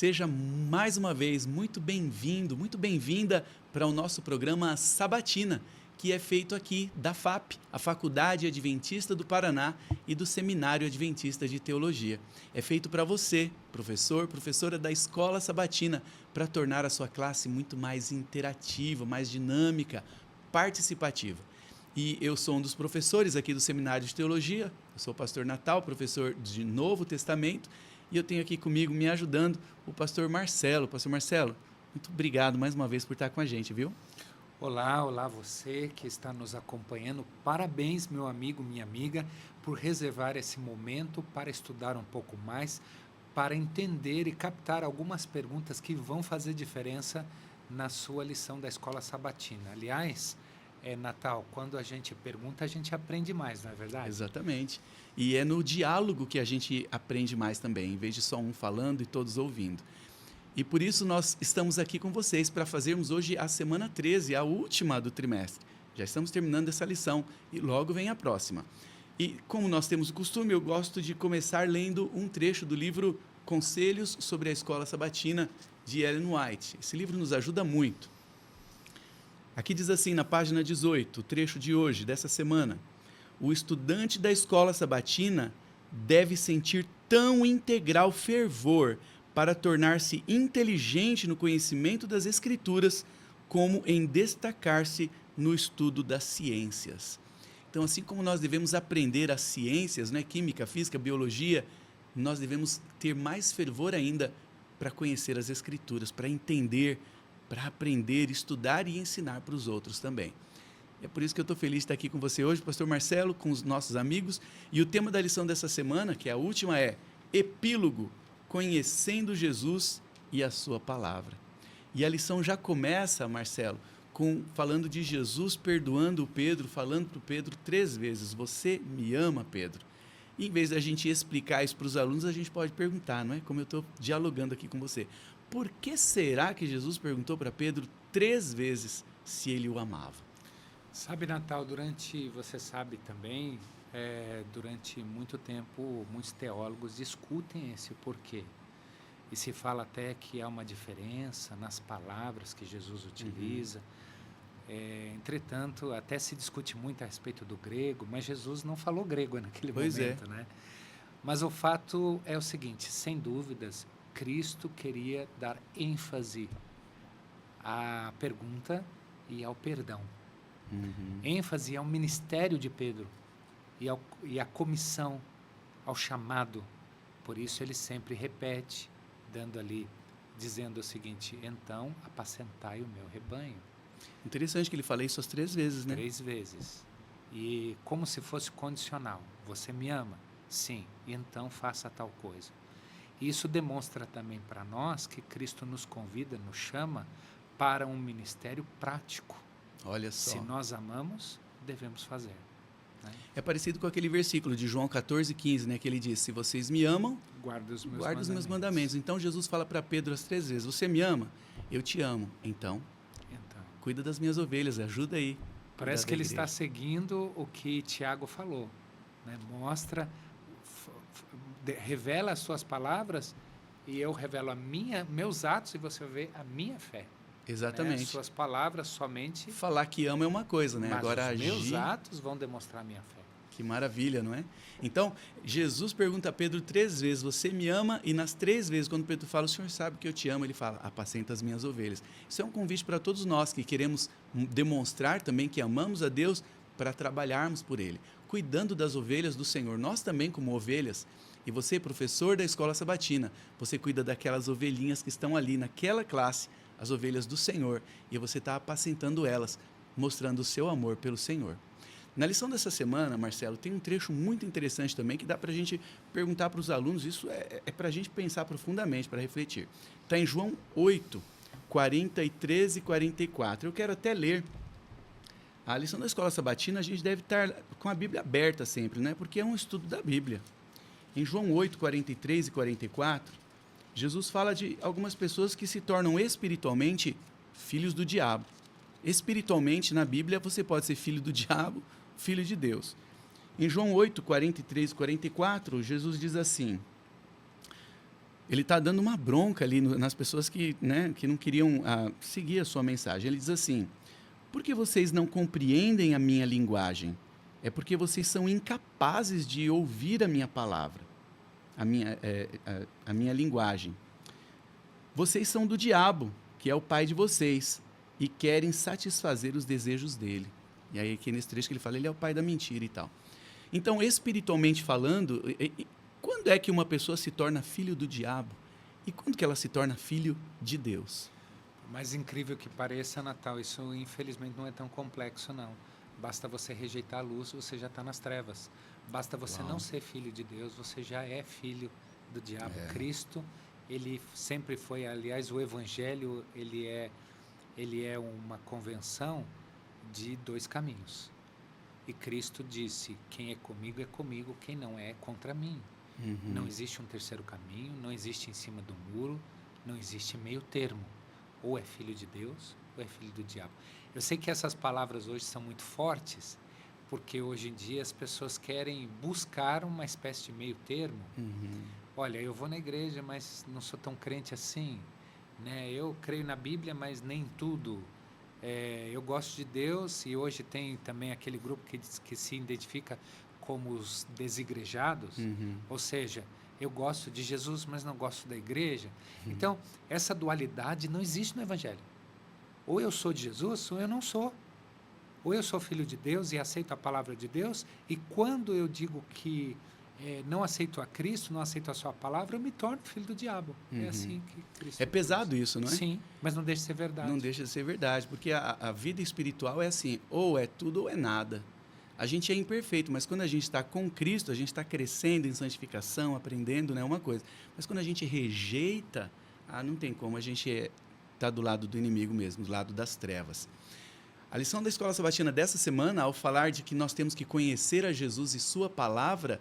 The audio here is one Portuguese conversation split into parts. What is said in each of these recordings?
Seja mais uma vez muito bem-vindo, muito bem-vinda para o nosso programa Sabatina, que é feito aqui da FAP, a Faculdade Adventista do Paraná, e do Seminário Adventista de Teologia. É feito para você, professor, professora da Escola Sabatina, para tornar a sua classe muito mais interativa, mais dinâmica, participativa. E eu sou um dos professores aqui do Seminário de Teologia, eu sou o pastor Natal, professor de Novo Testamento, e eu tenho aqui comigo, me ajudando, o pastor Marcelo. Pastor Marcelo, muito obrigado mais uma vez por estar com a gente, viu? Olá você que está nos acompanhando. Parabéns, meu amigo, minha amiga, por reservar esse momento para estudar um pouco mais, para entender e captar algumas perguntas que vão fazer diferença na sua lição da Escola Sabatina. Aliás, Natal, quando a gente pergunta, a gente aprende mais, não é verdade? Exatamente. E é no diálogo que a gente aprende mais também, em vez de só um falando e todos ouvindo. E por isso nós estamos aqui com vocês para fazermos hoje a semana 13, a última do trimestre. Já estamos terminando essa lição e logo vem a próxima. E como nós temos o costume, eu gosto de começar lendo um trecho do livro Conselhos sobre a Escola Sabatina, de Ellen White. Esse livro nos ajuda muito. Aqui diz assim, na página 18, o trecho de hoje, dessa semana: o estudante da Escola Sabatina deve sentir tão integral fervor para tornar-se inteligente no conhecimento das Escrituras, como em destacar-se no estudo das ciências. Então, assim como nós devemos aprender as ciências, né, química, física, biologia, nós devemos ter mais fervor ainda para conhecer as Escrituras, para entender, para aprender, estudar e ensinar para os outros também. É por isso que eu estou feliz de estar aqui com você hoje, pastor Marcelo, com os nossos amigos. E o tema da lição dessa semana, que é a última, é Epílogo, Conhecendo Jesus e a sua palavra. E a lição já começa, Marcelo, falando de Jesus perdoando o Pedro, falando para o Pedro 3 vezes: você me ama, Pedro? E em vez da gente explicar isso para os alunos, a gente pode perguntar, não é? Como eu estou dialogando aqui com você. Por que será que Jesus perguntou para Pedro 3 vezes se ele o amava? Sabe, Natal, você sabe também, durante muito tempo, muitos teólogos discutem esse porquê. E se fala até que há uma diferença nas palavras que Jesus utiliza. Entretanto, até se discute muito a respeito do grego, mas Jesus não falou grego naquele momento, né? Mas o fato é o seguinte, sem dúvidas, Cristo queria dar ênfase à pergunta e ao perdão. ênfase ao ministério de Pedro e à comissão, ao chamado. Por isso ele sempre repete, dizendo o seguinte: então apacentai o meu rebanho. Interessante que ele fala isso as 3 vezes, né? 3 vezes. E como se fosse condicional. Você me ama? Sim. Então faça tal coisa. Isso demonstra também para nós que Cristo nos convida, nos chama para um ministério prático. Olha só. Se nós amamos, devemos fazer. Né? É parecido com aquele versículo de João 14,15, né? Que ele diz: se vocês me amam, guarda os meus mandamentos. Então Jesus fala para Pedro as 3 vezes: você me ama? Eu te amo. Então, cuida das minhas ovelhas, ajuda aí. Parece que ele está seguindo o que Tiago falou. Né? Revela as suas palavras e eu revelo meus atos e você vê a minha fé. Exatamente. Né? Suas palavras somente... Falar que ama é uma coisa, né? Mas agora os agir... meus atos vão demonstrar a minha fé. Que maravilha, não é? Então, Jesus pergunta a Pedro 3 vezes: você me ama? E nas 3 vezes, quando Pedro fala: o Senhor sabe que eu te amo, ele fala: apacenta as minhas ovelhas. Isso é um convite para todos nós que queremos demonstrar também que amamos a Deus, para trabalharmos por Ele, cuidando das ovelhas do Senhor. Nós também, como ovelhas, e você, professor da Escola Sabatina, você cuida daquelas ovelhinhas que estão ali naquela classe, as ovelhas do Senhor, e você está apacentando elas, mostrando o seu amor pelo Senhor. Na lição dessa semana, Marcelo, tem um trecho muito interessante também que dá para a gente perguntar para os alunos. Isso é para a gente pensar profundamente, para refletir. Está em João 8, 43 e 44. Eu quero até ler. A lição da Escola Sabatina, a gente deve estar com a Bíblia aberta sempre, né? Porque é um estudo da Bíblia. Em João 8, 43 e 44, Jesus fala de algumas pessoas que se tornam espiritualmente filhos do diabo. Espiritualmente, na Bíblia, você pode ser filho do diabo, filho de Deus. Em João 8, 43 e 44, Jesus diz assim: ele está dando uma bronca ali nas pessoas que, né, que não queriam seguir a sua mensagem. Ele diz assim: por que vocês não compreendem a minha linguagem? É porque vocês são incapazes de ouvir a minha palavra, a minha linguagem. Vocês são do diabo, que é o pai de vocês, e querem satisfazer os desejos dele. E aí, aqui nesse trecho que ele fala, ele é o pai da mentira e tal. Então, espiritualmente falando, quando é que uma pessoa se torna filho do diabo? E quando que ela se torna filho de Deus? Mais incrível que pareça, Natal, isso infelizmente não é tão complexo, não. Basta você rejeitar a luz, você já está nas trevas. Basta você não ser filho de Deus, você já é filho do diabo. Cristo, ele sempre foi, aliás, o Evangelho, ele é uma convenção de dois caminhos. E Cristo disse: quem é comigo, quem não é contra mim. Não existe um terceiro caminho, não existe em cima do muro, não existe meio termo. Ou é filho de Deus, ou é filho do diabo. Eu sei que essas palavras hoje são muito fortes, porque hoje em dia as pessoas querem buscar uma espécie de meio termo. Olha, eu vou na igreja, mas não sou tão crente assim, né? Eu creio na Bíblia, mas nem tudo. Eu gosto de Deus, e hoje tem também aquele grupo que se identifica como os desigrejados, ou seja, eu gosto de Jesus, mas não gosto da igreja. Então, essa dualidade não existe no Evangelho. Ou eu sou de Jesus, ou eu não sou. Ou eu sou filho de Deus e aceito a palavra de Deus, e quando eu digo que não aceito a Cristo, não aceito a sua palavra, eu me torno filho do diabo. É assim que Cristo É pesado isso, não é? Sim, mas não deixa de ser verdade. Não deixa de ser verdade, porque a vida espiritual é assim, ou é tudo ou é nada. A gente é imperfeito, mas quando a gente está com Cristo, a gente está crescendo em santificação, aprendendo, né, uma coisa. Mas quando a gente rejeita, não tem como, a gente está do lado do inimigo mesmo, do lado das trevas. A lição da Escola Sabatina dessa semana, ao falar de que nós temos que conhecer a Jesus e sua palavra,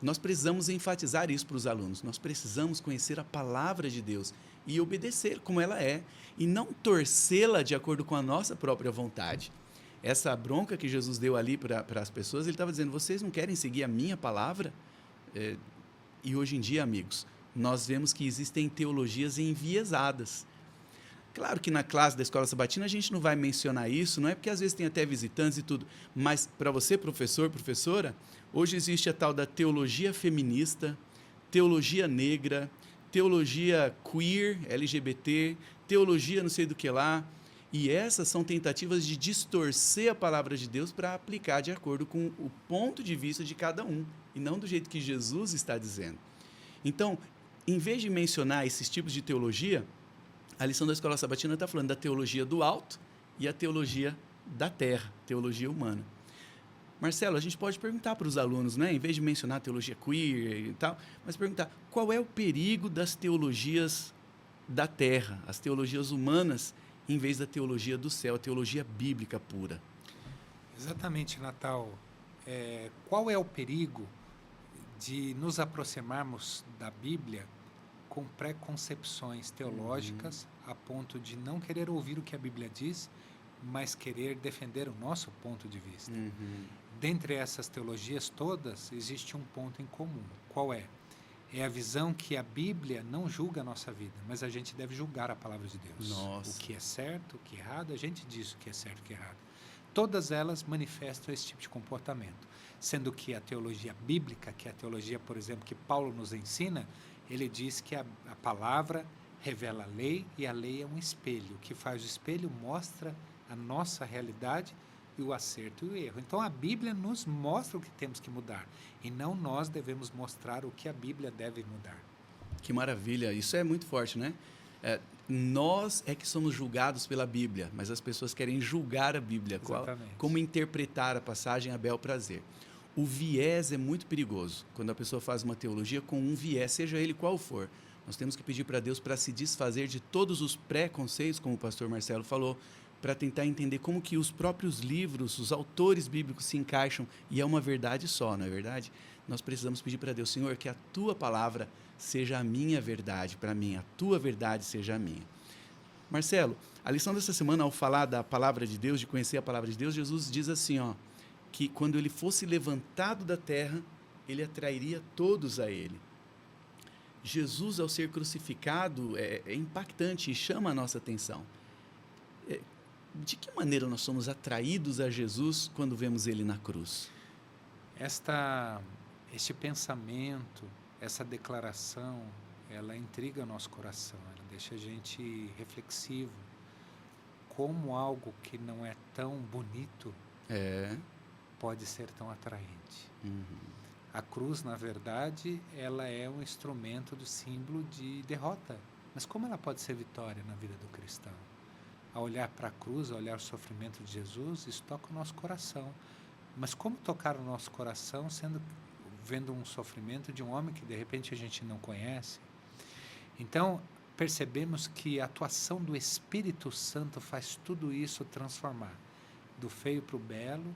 nós precisamos enfatizar isso para os alunos. Nós precisamos conhecer a palavra de Deus e obedecer como ela é, e não torcê-la de acordo com a nossa própria vontade. Essa bronca que Jesus deu ali para as pessoas, ele estava dizendo: vocês não querem seguir a minha palavra? E hoje em dia, amigos, nós vemos que existem teologias enviesadas. Claro que na classe da Escola Sabatina a gente não vai mencionar isso, não é porque às vezes tem até visitantes e tudo, mas para você, professor, professora, hoje existe a tal da teologia feminista, teologia negra, teologia queer, LGBT, teologia não sei do que lá, e essas são tentativas de distorcer a palavra de Deus para aplicar de acordo com o ponto de vista de cada um, e não do jeito que Jesus está dizendo. Então, em vez de mencionar esses tipos de teologia, a lição da Escola Sabatina está falando da teologia do alto e a teologia da terra, teologia humana. Marcelo, a gente pode perguntar para os alunos, né, em vez de mencionar a teologia queer e tal, mas perguntar qual é o perigo das teologias da terra, as teologias humanas, em vez da teologia do céu, a teologia bíblica pura. Exatamente, Natal. Qual é o perigo de nos aproximarmos da Bíblia com preconcepções teológicas a ponto de não querer ouvir o que a Bíblia diz, mas querer defender o nosso ponto de vista? Dentre essas teologias todas, existe um ponto em comum. Qual é? É a visão que a Bíblia não julga a nossa vida, mas a gente deve julgar a palavra de Deus. Nossa. O que é certo, o que é errado, a gente diz o que é certo e o que é errado. Todas elas manifestam esse tipo de comportamento, sendo que a teologia bíblica, que é a teologia, por exemplo, que Paulo nos ensina, ele diz que a palavra revela a lei, e a lei é um espelho. O que faz o espelho mostra a nossa realidade e o acerto e o erro. Então, a Bíblia nos mostra o que temos que mudar, e não nós devemos mostrar o que a Bíblia deve mudar. Que maravilha! Isso é muito forte, né? Nós é que somos julgados pela Bíblia, mas as pessoas querem julgar a Bíblia. Como interpretar a passagem a bel prazer. O viés é muito perigoso, quando a pessoa faz uma teologia com um viés, seja ele qual for. Nós temos que pedir para Deus para se desfazer de todos os preconceitos, como o pastor Marcelo falou, para tentar entender como que os próprios livros, os autores bíblicos se encaixam, e é uma verdade só, não é verdade? Nós precisamos pedir para Deus: Senhor, que a Tua palavra seja a minha verdade para mim, a Tua verdade seja a minha. Marcelo, a lição dessa semana, ao falar da palavra de Deus, de conhecer a palavra de Deus, Jesus diz assim, que quando ele fosse levantado da terra, ele atrairia todos a ele. Jesus, ao ser crucificado, é impactante e chama a nossa atenção. De que maneira nós somos atraídos a Jesus quando vemos ele na cruz? Este pensamento, essa declaração, ela intriga o nosso coração, ela deixa a gente reflexivo. Como algo que não é tão bonito pode ser tão atraente. Uhum. A cruz, na verdade, ela é um instrumento do símbolo de derrota. Mas como ela pode ser vitória na vida do cristão? Ao olhar para a cruz, ao olhar o sofrimento de Jesus, isso toca o nosso coração. Mas como tocar o nosso coração vendo um sofrimento de um homem que de repente a gente não conhece? Então, percebemos que a atuação do Espírito Santo faz tudo isso transformar. Do feio para o belo,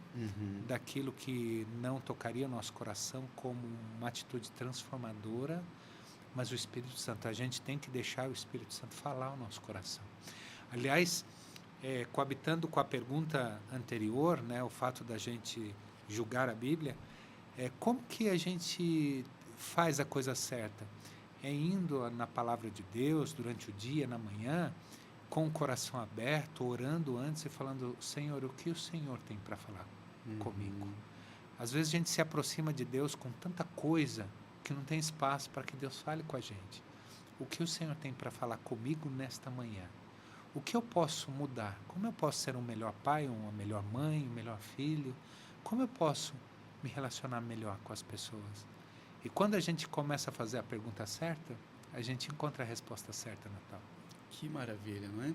daquilo que não tocaria o nosso coração como uma atitude transformadora, mas o Espírito Santo, a gente tem que deixar o Espírito Santo falar o nosso coração. Aliás, coabitando com a pergunta anterior, né, o fato da gente julgar a Bíblia, como que a gente faz a coisa certa? É indo na palavra de Deus durante o dia, na manhã, com o coração aberto, orando antes e falando: Senhor, o que o Senhor tem para falar comigo? Às vezes a gente se aproxima de Deus com tanta coisa que não tem espaço para que Deus fale com a gente. O que o Senhor tem para falar comigo nesta manhã? O que eu posso mudar? Como eu posso ser um melhor pai, uma melhor mãe, um melhor filho? Como eu posso me relacionar melhor com as pessoas? E quando a gente começa a fazer a pergunta certa, a gente encontra a resposta certa, Natal. Que maravilha, não é?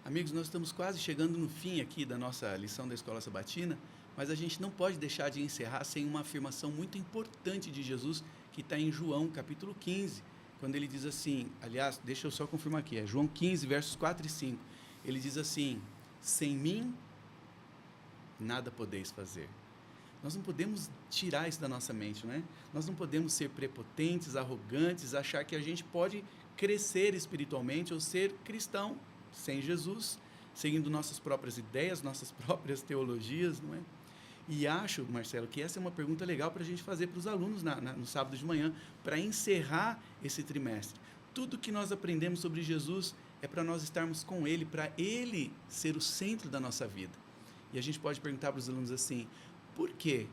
Amigos, nós estamos quase chegando no fim aqui da nossa lição da Escola Sabatina, mas a gente não pode deixar de encerrar sem uma afirmação muito importante de Jesus, que está em João, capítulo 15, quando ele diz assim, aliás, deixa eu só confirmar aqui, é João 15, versos 4 e 5, ele diz assim: sem mim, nada podeis fazer. Nós não podemos tirar isso da nossa mente, não é? Nós não podemos ser prepotentes, arrogantes, achar que a gente pode crescer espiritualmente ou ser cristão sem Jesus, seguindo nossas próprias ideias, nossas próprias teologias, não é? E acho, Marcelo, que essa é uma pergunta legal para a gente fazer para os alunos no sábado de manhã, para encerrar esse trimestre. Tudo que nós aprendemos sobre Jesus é para nós estarmos com Ele, para Ele ser o centro da nossa vida. E a gente pode perguntar para os alunos assim: por que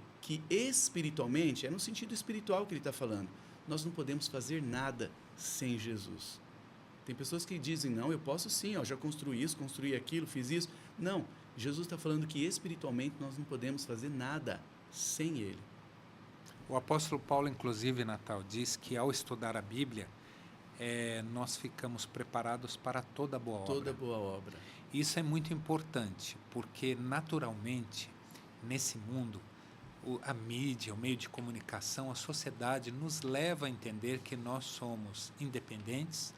espiritualmente, é no sentido espiritual que ele está falando, nós não podemos fazer nada sem Jesus? Tem pessoas que dizem: não, eu posso sim, já construí isso, construí aquilo, fiz isso. Não, Jesus está falando que espiritualmente nós não podemos fazer nada sem Ele. O apóstolo Paulo, inclusive, Natal, diz que ao estudar a Bíblia, nós ficamos preparados para toda boa obra. Toda boa obra. Isso é muito importante, porque naturalmente, nesse mundo, a mídia, o meio de comunicação, a sociedade nos leva a entender que nós somos independentes,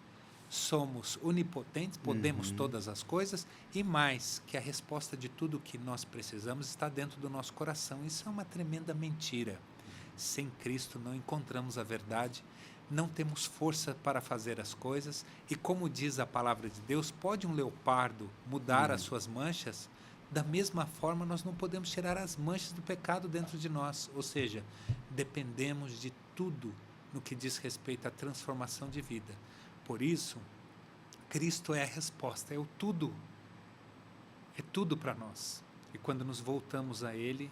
somos onipotentes, podemos todas as coisas, e mais, que a resposta de tudo que nós precisamos está dentro do nosso coração. Isso é uma tremenda mentira. Sem Cristo não encontramos a verdade, não temos força para fazer as coisas, e como diz a palavra de Deus, pode um leopardo mudar as suas manchas? Da mesma forma, nós não podemos tirar as manchas do pecado dentro de nós, ou seja, dependemos de tudo no que diz respeito à transformação de vida. Por isso, Cristo é a resposta, é tudo para nós. E quando nos voltamos a Ele,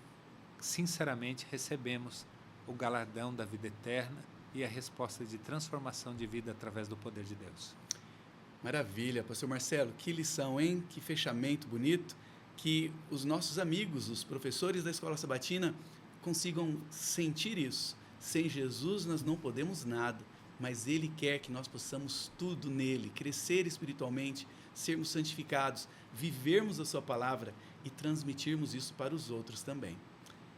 sinceramente recebemos o galardão da vida eterna e a resposta de transformação de vida através do poder de Deus. Maravilha, pastor Marcelo, que lição, hein? Que fechamento bonito. Que os nossos amigos, os professores da Escola Sabatina, consigam sentir isso. Sem Jesus nós não podemos nada, mas Ele quer que nós possamos tudo nele, crescer espiritualmente, sermos santificados, vivermos a sua palavra e transmitirmos isso para os outros também.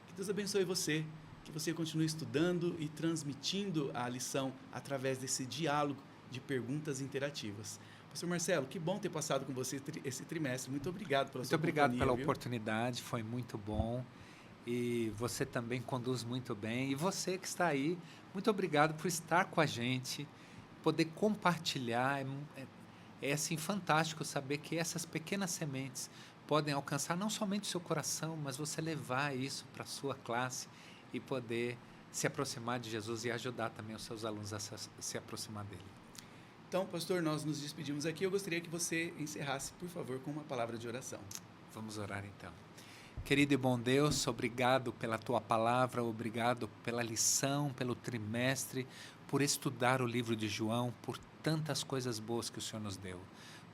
Que Deus abençoe você, que você continue estudando e transmitindo a lição através desse diálogo de perguntas interativas. Pastor Marcelo, que bom ter passado com você esse trimestre. Muito obrigado pela sua companhia. Muito obrigado pela oportunidade, foi muito bom. E você também conduz muito bem. E você que está aí, muito obrigado por estar com a gente, poder compartilhar. É assim, fantástico saber que essas pequenas sementes podem alcançar não somente o seu coração, mas você levar isso para a sua classe e poder se aproximar de Jesus e ajudar também os seus alunos a se aproximar dele. Então, pastor, nós nos despedimos aqui. Eu gostaria que você encerrasse, por favor, com uma palavra de oração. Vamos orar então. Querido e bom Deus, obrigado pela tua palavra, obrigado pela lição, pelo trimestre, por estudar o livro de João, por tantas coisas boas que o Senhor nos deu.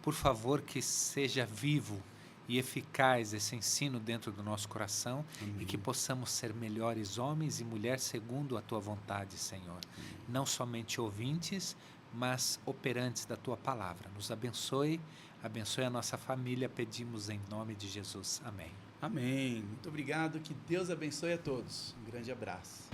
Por favor, que seja vivo e eficaz esse ensino dentro do nosso coração. Amém. E que possamos ser melhores homens e mulheres segundo a tua vontade, Senhor. Amém. Não somente ouvintes, mas operantes da tua palavra. Nos abençoe, abençoe a nossa família, pedimos em nome de Jesus. Amém. Amém. Muito obrigado, que Deus abençoe a todos. Um grande abraço.